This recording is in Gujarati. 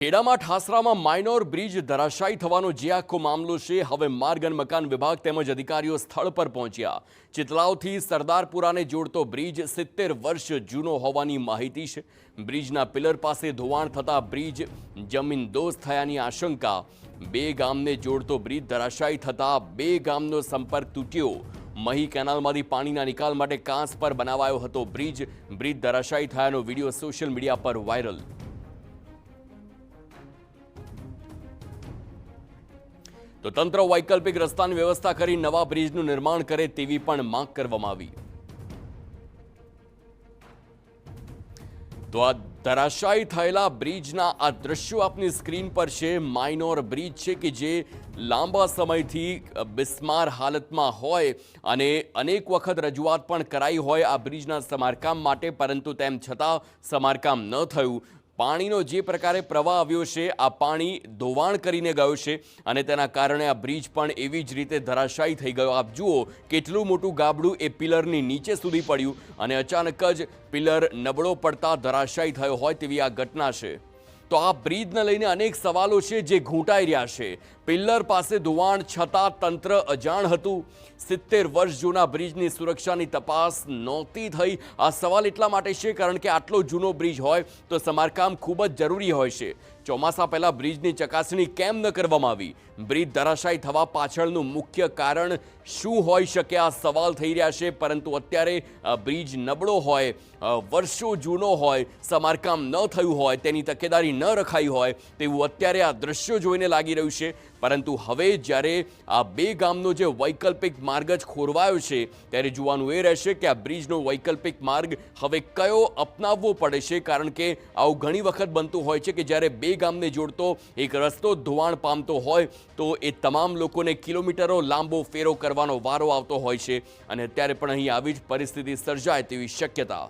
ખેડામાં ઠાસરામાં માઇનોર બ્રિજ ધરાશાયી થવાનો જે આખો મામલો છે, હવે માર્ગ અને મકાન વિભાગ તેમજ અધિકારીઓ સ્થળ પર પહોંચ્યા. ચિતલાવથી સરદારપુરાને જોડતો બ્રિજ 70 વર્ષ જૂનો હોવાની માહિતી છે. બ્રિજના પિલર પાસે ધોવાણ થતા બ્રિજ જમીનદોઝ થયાની આશંકા. બે ગામને જોડતો બ્રિજ ધરાશાયી થતા બે ગામનો સંપર્ક તૂટ્યો. મહી કેનાલમાંથી પાણીના નિકાલ માટે કાંસ પર બનાવાયો હતો બ્રિજ ધરાશાયી થયાનો વિડીયો સોશિયલ મીડિયા પર વાયરલ. તો તંત્ર વૈકલ્પિક રસ્તાની વ્યવસ્થા કરી નવા બ્રિજનું નિર્માણ કરે તેવી પણ માંગ કરવામાં આવી. તો આ ધરાશાયી થયેલા બ્રિજના આ દ્રશ્યો આપની સ્ક્રીન પર છે. માઇનોર બ્રિજ છે કે જે લાંબા સમયથી બિસ્માર હાલતમાં હોય અને અનેક વખત રજૂઆત પણ કરાઈ હોય આ બ્રિજના સમારકામ માટે, પરંતુ તેમ છતાં સમારકામ ન થયું. પાણીનો જે પ્રકારે પ્રવાહ આવ્યો છે, આ પાણી ધોવાણ કરીને ગયો છે અને તેના કારણે આ બ્રિજ પણ એવી જ રીતે ધરાશાયી થઈ ગયો. આપ જુઓ કેટલું મોટું ગાબડું એ પિલરની નીચે સુધી પડ્યું અને અચાનક જ પિલર નબળો પડતા ધરાશાયી થયો હોય તેવી આ ઘટના છે. તો આ બ્રિજને લઈને અનેક સવાલો છે જે ઘૂંટાઈ રહ્યા છે. પિલ્લર પાસે ધોવાણ છતાં તંત્ર અજાણ હતું. 70 વર્ષ જૂના બ્રિજની સુરક્ષાની તપાસ નહોતી થઈ. આ સવાલ એટલા માટે છે કારણ કે આટલો જૂનો બ્રિજ હોય તો સમારકામ ખૂબ જ જરૂરી હોય છે. ચોમાસા પહેલા બ્રિજની ચકાસણી કેમ ન કરવામાં આવી? બ્રિજ ધરાશાયી થવા પાછળનું મુખ્ય કારણ શું હોઈ શકે? આ સવાલ થઈ રહ્યા છે. પરંતુ અત્યારે બ્રિજ નબળો હોય, વર્ષો જૂનો હોય, સમારકામ ન થયું હોય, તેની તકેદારી ન રખાઈ હોય તેવું અત્યારે આ દ્રશ્યો જોઈને લાગી રહ્યું છે. પરંતુ હવે જ્યારે આ બે ગામનો જે વૈકલ્પિક માર્ગ જ ખોરવાયો છે, ત્યારે જોવાનું એ રહેશે કે આ બ્રિજનો વૈકલ્પિક માર્ગ હવે કયો અપનાવવો પડે છે. કારણ કે આવું ઘણી વખત બનતું હોય છે કે જ્યારે બે ગામને જોડતો એક રસ્તો ધોવાણ પામતો હોય તો એ તમામ લોકોને કિલોમીટરો લાંબો ફેરો કરવાનો વારો આવતો હોય છે અને અત્યારે પણ અહીં આવી જ પરિસ્થિતિ સર્જાય તેવી શક્યતા